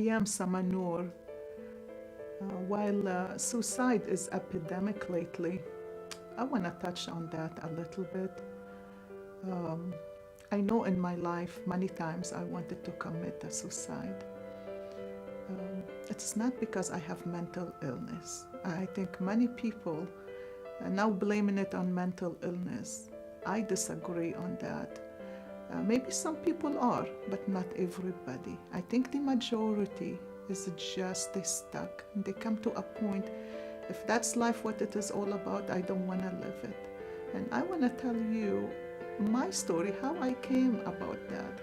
am Suma Nour. While suicide is epidemic lately, I want to touch on that a little bit. Um, I know in my life many times I wanted to commit a suicide. It's not because I have mental illness. I think many people are now blaming it on mental illness. I disagree on that. Maybe some people are, but not everybody. I think the majority is just they stuck and they come to a point, if that's life what it is all about, I don't want to live it. And I want to tell you my story, how I came about that,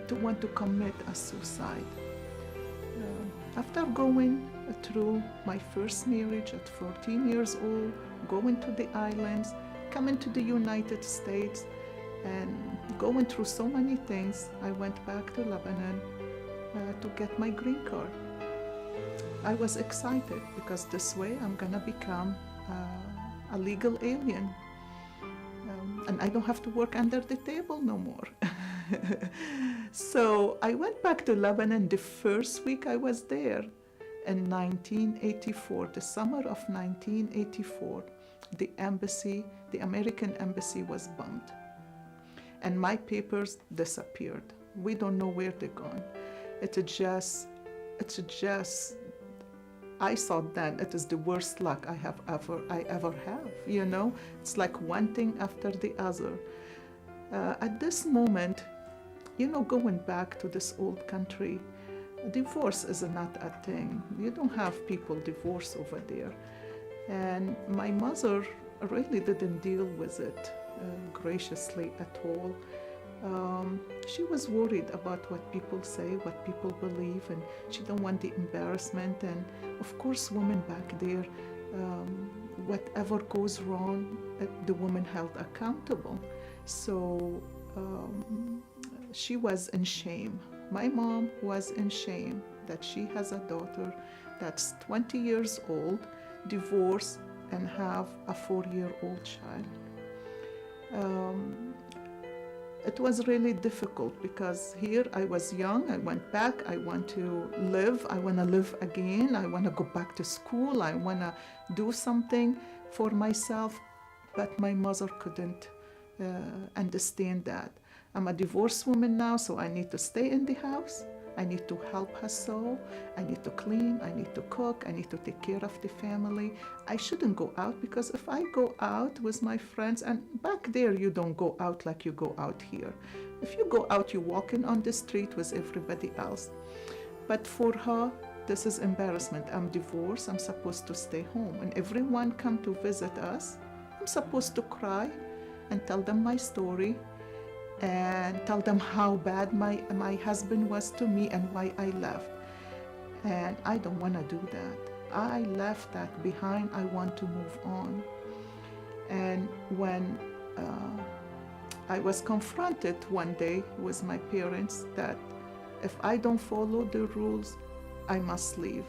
to want to commit a suicide. After going through my first marriage at 14 years old, going to the islands, coming to the United States, and going through so many things, I went back to Lebanon to get my green card. I was excited because this way I'm gonna become a legal alien. And I don't have to work under the table no more. So I went back to Lebanon the first week I was there in 1984, the summer of 1984. The embassy, the American embassy was bombed. And my papers disappeared. We don't know where they're gone. It's just, I thought then it is the worst luck I ever have, you know? It's like one thing after the other. At this moment, you know, going back to this old country, divorce is not a thing. You don't have people divorce over there. And my mother really didn't deal with it graciously at all. She was worried about what people say, what people believe, and she don't want the embarrassment. And of course, women back there, whatever goes wrong, the woman held accountable. So she was in shame. My mom was in shame that she has a daughter that's 20 years old, divorced, and have a 4-year-old child. It was really difficult because here I was young, I went back, I want to live, I want to live again, I want to go back to school, I want to do something for myself, but my mother couldn't understand that. I'm a divorced woman now, so I need to stay in the house. I need to help her sew. I need to clean. I need to cook. I need to take care of the family. I shouldn't go out because if I go out with my friends, and back there you don't go out like you go out here. If you go out, you're walking on the street with everybody else. But for her, this is embarrassment. I'm divorced. I'm supposed to stay home. And everyone come to visit us. I'm supposed to cry and tell them my story, and tell them how bad my husband was to me and why I left. And I don't want to do that. I left that behind. I want to move on. And when I was confronted one day with my parents that if I don't follow the rules, I must leave.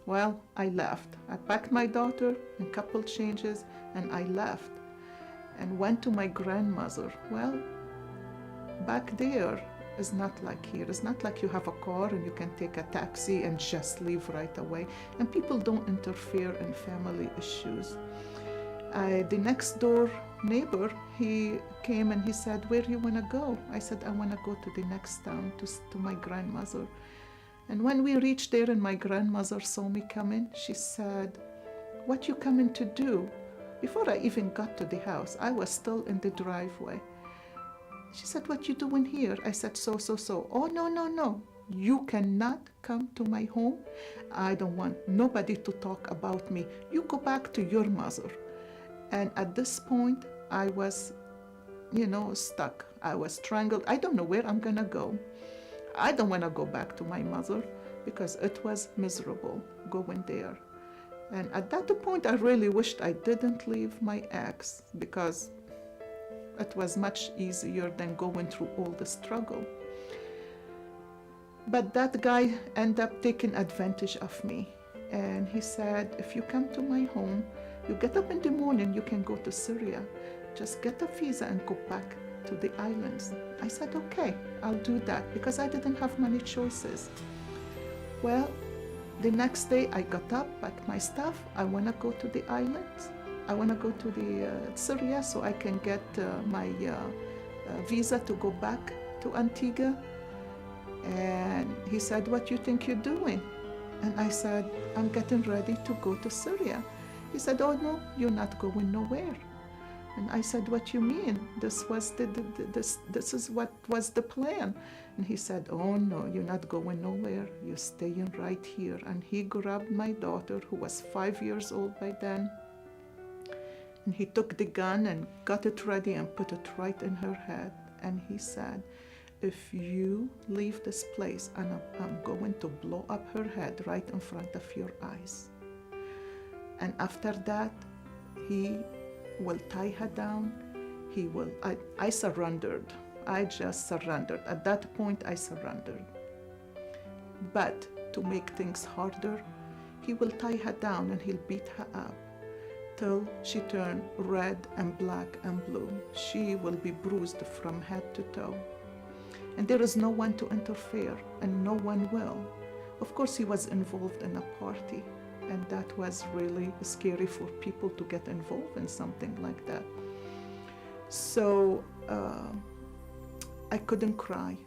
Well, I left. I packed my daughter and a couple changes and I left and went to my grandmother. Well, back there is not like here. It's not like you have a car and you can take a taxi and just leave right away. And people don't interfere in family issues. The next door neighbor, he came and he said, "Where you want to go?" I said, "I want to go to the next town to my grandmother." And when we reached there and my grandmother saw me coming, she said, "What you coming to do?" Before I even got to the house, I was still in the driveway. She said, "What you doing here?" I said, so. "Oh, no. You cannot come to my home. I don't want nobody to talk about me. You go back to your mother." And at this point, I was, stuck. I was strangled. I don't know where I'm gonna go. I don't want to go back to my mother because it was miserable going there. And at that point, I really wished I didn't leave my ex because it was much easier than going through all the struggle. But that guy ended up taking advantage of me. And he said, "If you come to my home, you get up in the morning, you can go to Syria. Just get a visa and go back to the islands. I said, okay, I'll do that, because I didn't have many choices. Well, the next day I got up, packed my stuff. I want to go to the islands. I want to go to the Syria so I can get my visa to go back to Antigua. And he said, what you think you're doing? And I said, I'm getting ready to go to Syria. He said, oh no, you're not going nowhere. And I said, what you mean? This is what was the plan. And he said, oh no, you're not going nowhere. You're staying right here. And he grabbed my daughter, who was 5 years old by then, and he took the gun and got it ready and put it right in her head. And he said, if you leave this place, and I'm going to blow up her head right in front of your eyes. And after that, he will tie her down. I surrendered. I just surrendered. At that point, I surrendered. But to make things harder, he will tie her down and he'll beat her up till she turned red and black and blue. She will be bruised from head to toe. And there is no one to interfere, and no one will. Of course, he was involved in a party, and that was really scary for people to get involved in something like that. So I couldn't cry.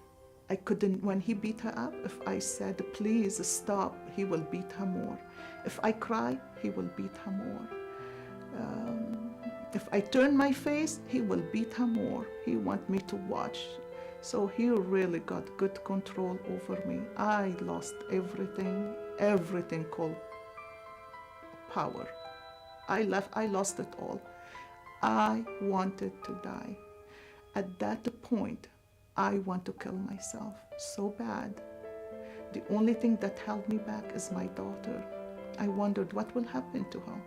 I couldn't, when he beat her up, if I said, please stop, he will beat her more. If I cry, he will beat her more. If I turn my face, he will beat her more. He wants me to watch. So he really got good control over me. I lost everything called power. I lost it all. I wanted to die. At that point, I want to kill myself so bad. The only thing that held me back is my daughter. I wondered what will happen to her.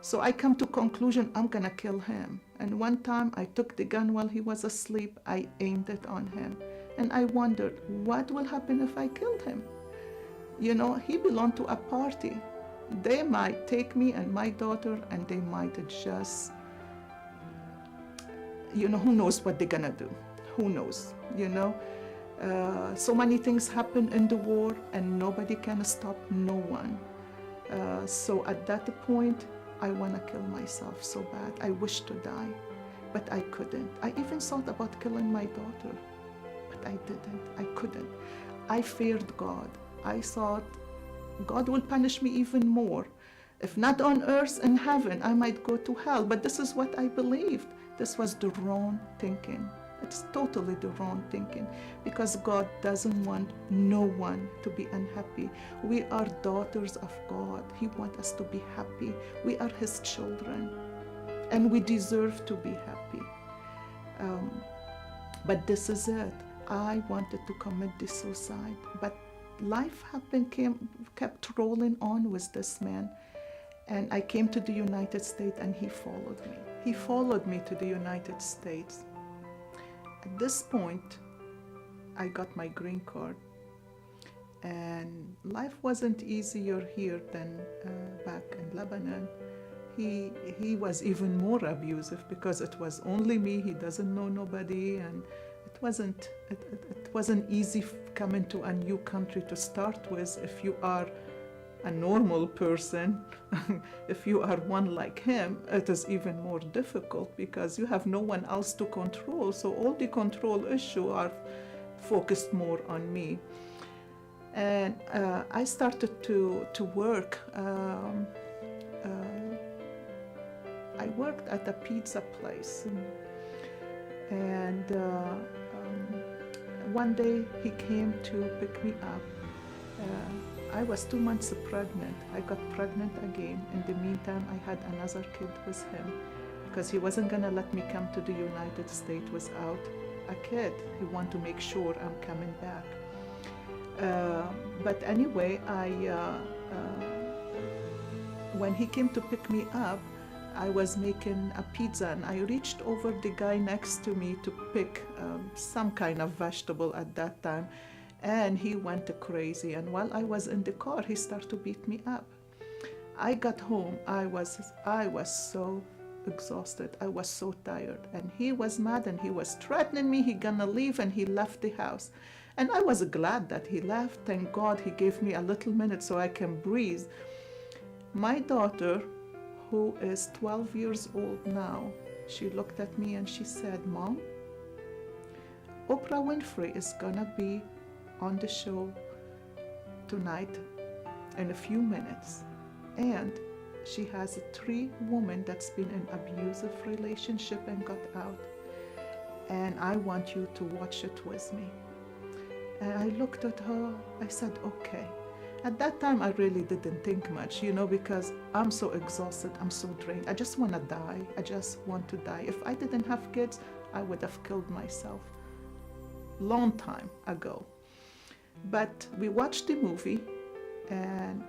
So I come to conclusion, I'm gonna kill him. And one time I took the gun while he was asleep, I aimed it on him. And I wondered, what will happen if I killed him? You know, he belonged to a party. They might take me and my daughter and they might just, you know, who knows what they're gonna do? Who knows, you know? So many things happen in the war and nobody can stop no one. So at that point, I want to kill myself so bad. I wish to die, but I couldn't. I even thought about killing my daughter, but I didn't. I couldn't. I feared God. I thought God will punish me even more. If not on earth, in heaven, I might go to hell. But this is what I believed. This was the wrong thinking. It's totally the wrong thinking, because God doesn't want no one to be unhappy. We are daughters of God. He wants us to be happy. We are His children, and we deserve to be happy. But this is it. I wanted to commit the suicide, but life kept rolling on with this man, and I came to the United States, and he followed me. He followed me to the United States. At this point, I got my green card, and life wasn't easier here than back in Lebanon. He was even more abusive because it was only me. He doesn't know nobody, and it wasn't easy coming to a new country to start with. If you are a normal person, if you are one like him, it is even more difficult because you have no one else to control. So all the control issues are focused more on me. And I started to work. I worked at a pizza place. And one day he came to pick me up. I was 2 months pregnant. I got pregnant again. In the meantime, I had another kid with him because he wasn't gonna let me come to the United States without a kid. He wanted to make sure I'm coming back. But anyway, when he came to pick me up, I was making a pizza, and I reached over the guy next to me to pick some kind of vegetable at that time. And he went crazy, and while I was in the car, he started to beat me up. I got home, I was so exhausted. I was so tired. And he was mad and he was threatening me. He gonna leave, and he left the house. And I was glad that he left. Thank God he gave me a little minute so I can breathe. My daughter, who is 12 years old now, she looked at me and she said, Mom, Oprah Winfrey is gonna be on the show tonight in a few minutes. And she has 3 women that's been in abusive relationship and got out. And I want you to watch it with me. And I looked at her, I said, okay. At that time, I really didn't think much, because I'm so exhausted, I'm so drained. I just want to die. I just want to die. If I didn't have kids, I would have killed myself long time ago. But we watched the movie, and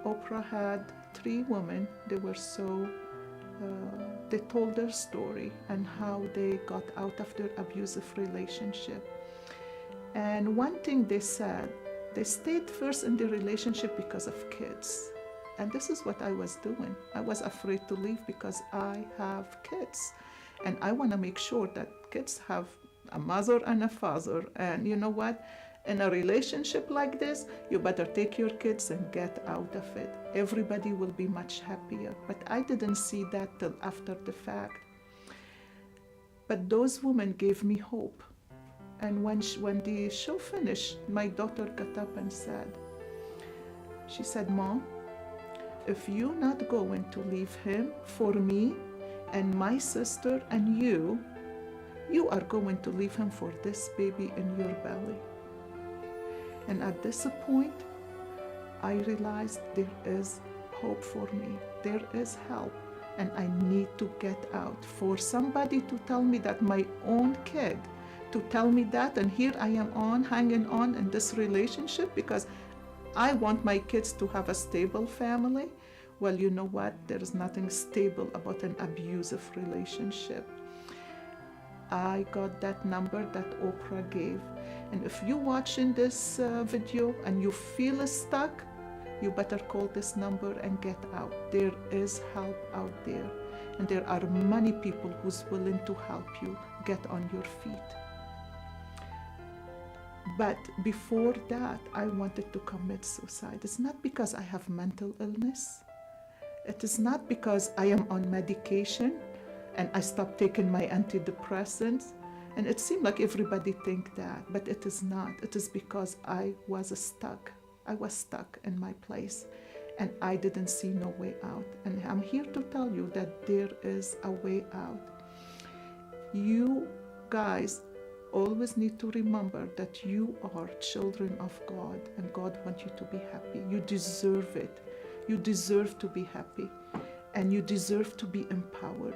Oprah had 3 women. They were they told their story and how they got out of their abusive relationship. And one thing they said, they stayed first in the relationship because of kids. And this is what I was doing. I was afraid to leave because I have kids. And I want to make sure that kids have a mother and a father. And you know what? In a relationship like this, you better take your kids and get out of it. Everybody will be much happier. But I didn't see that till after the fact. But those women gave me hope. And when the show finished, my daughter got up and she said, Mom, if you're not going to leave him for me and my sister and you are going to leave him for this baby in your belly. And at this point, I realized there is hope for me. There is help, and I need to get out. For somebody to tell me that, my own kid, to tell me that, and here I am hanging on in this relationship because I want my kids to have a stable family. Well, you know what? There is nothing stable about an abusive relationship. I got that number that Oprah gave. And if you're watching this video and you feel stuck, you better call this number and get out. There is help out there. And there are many people who's willing to help you get on your feet. But before that, I wanted to commit suicide. It's not because I have mental illness. It is not because I am on medication and I stopped taking my antidepressants. And it seemed like everybody think that, but it is not. It is because I was stuck. I was stuck in my place and I didn't see no way out. And I'm here to tell you that there is a way out. You guys always need to remember that you are children of God and God wants you to be happy. You deserve it. You deserve to be happy and you deserve to be empowered.